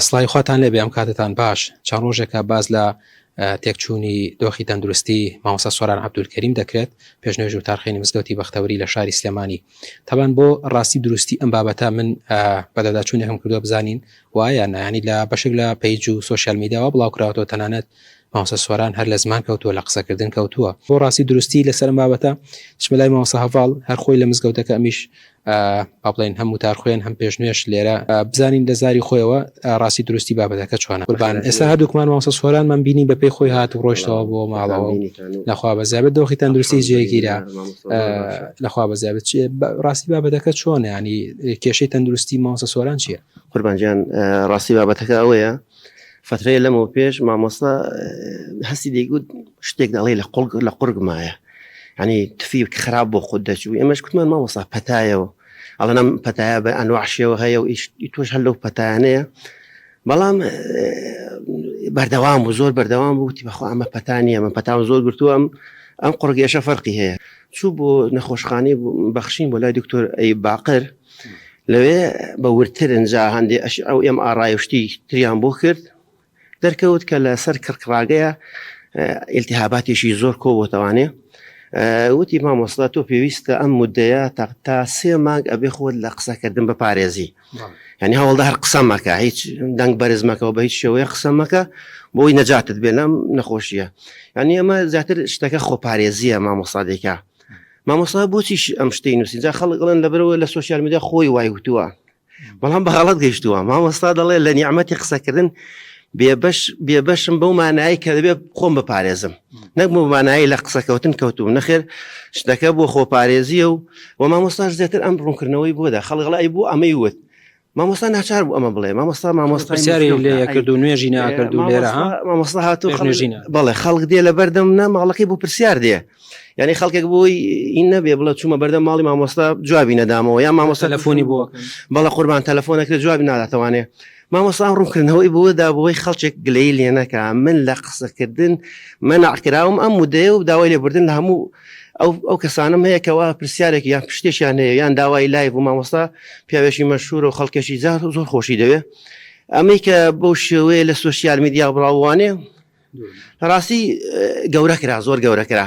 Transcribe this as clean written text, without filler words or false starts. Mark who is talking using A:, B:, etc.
A: سڵای خواتان لێبێ ئەم کاتتان باش چەند ڕۆژێکە باز لە تێکچوونی دۆخی تەندروستی مامۆستا سۆران عەبدولکەریم دەکرێت پێشنهێژ و تارخێنی مزگەوتی بەختەوەری لە شاری سلێمانی. تەبەن بۆ ڕاستی دروستی ئەم بابەتە من بەدەداچوونێکم کردووە بزانین وایە نایانی لە بەشێک لە پەیج و سۆشیال میدیاوە بڵاوکراوەوە تەنانەت مامۆستا سۆران هەر لە زمان کەوتووە لە قسەکردن کەوتووە بۆ ڕاستی دروستی لەسەر بابەتە چمەلای مامۆستا هەڤاڵ هەر خۆی لە مزگەوتەکە ئەمیش باڵێن هەموو تارخوێن هەم پێشنوێش لێرە بزانین لە زاری خۆیەوە ڕاستی دروستی بابەتەکە چۆنە. قوربان ئێستا هەردووکمان مامۆستا سۆرانمان بینی بەپێی خۆی هات و ڕۆیشتەوە بۆ ماڵەوە لەخوا بەزیابێت دۆخی تەندروستی جێگیرە لەخوا بەزیابێت ڕاستی بابەتەکە چۆنە ینی کێشەی تەندروستی مامۆستا سۆران چییە؟
B: قوربان گیان ڕاستی بابەتەکە ئەوەیە فترەیە لەمەوە پێش مامۆستا هەستی دەیگوت شتێک دەڵێ لە قورگمایە ینی تفی خراپ بۆ خۆت دەچوو ئێمەش کوتمان مامۆستا پەتایەوە ئەڵەنەم پەتایە بە ئەنواعشیەوە هەیە و تۆش هەر لەو پەتایانەیە بەڵام بەردەوام بوو زۆر بەردەوام بوو وتی بەخوا ئەمە پەتانیە من پەتاوە زۆر گرتووە ئەم قوڕگێشە فەرقی هەیە چوو بۆ نەخۆشخانەی بەخشین بۆ لای دکتۆر ئەیوب باقر لەوێ بە ورترن جا هەندێ ئەو ئێم ئاڕای و شتی تریان بۆ کرد دەرکەوت کە لەسەر کڕکڕاگەیە ئیلتیهاباتێکی زۆر کۆ بۆتەوانێ وتی مامۆستا تۆ پێویستە ئەم مودەیە تا 3 مانگ ئەبێ خۆت لە قسەکردن بەپارێزی ینی هەوڵدا هەر قسە مەکە هیچ دەنگ بەرز مەکەەوە بە هیچ شێوەیە قسە مەکە بۆی نەجاتت بێ لەم نەخۆشیە ینی ئەمە زیاتر شتەکە خۆپارێزیە مامۆستا دێکا مامۆستا بۆچی ئەم شتەی نووسی جا خەڵک لەبەرەوە لە سۆشیال میدیا خۆی وای وتووە بەڵام بە غەڵەت گەیشتووە مامۆستا دەڵێ لە نیعمەتی قسەکردن بێبەشم بەو مانایی کە دەبێت خۆم بپارێزم نەک بۆ مانایی لە قسەکەوتن کەوتوم نەخێر شتەکە بۆ خۆپارێزیە و مامۆستاش زیاتر ئەم ڕوونکردنەوەی بۆدا خەڵک بۆ ئەمەی وت مامۆستا ناچار بوو ئەمە بڵێ مامۆستا
A: پرسیاری لێ کرد و نوێژی ناکرد و لێرە
B: مامۆستا هاتوو بەڵێ خەڵک دێ لە بەردەم نا ماڵەکەی بۆ پرسیار دێ ینی خەڵکێک بۆی ئین نەبێ بڵێ چوومە بەردەم ماڵی مامۆستا جوابی نەدامەوە یا مامۆستا
A: تەلەفۆنی بۆ
B: بەڵێ قوربان تەلەفۆنەکرێت جوابی ناداتەوانێ مامۆستا ڕوونکردنەوەی بۆدا بۆی خەڵکێک گلەی لێ نەکە من لە قسەکردن مەنعکراوم ئەم مودەیە و داوای لێبوردن لە هەموو ئەو کەسانم هەیە کەوا پرسیارێکی یان پشتێکیان هەیە یان داوای لایڤ و مامۆستا پیاوێکی مەشهورە و خەڵکێکی زۆر خۆشی دەوێ ئەمەی کە بەو شێوەیە لە سۆشیال میدیا بڕاوانێ ڕاستی گەورە کرا زۆر گەورە کرا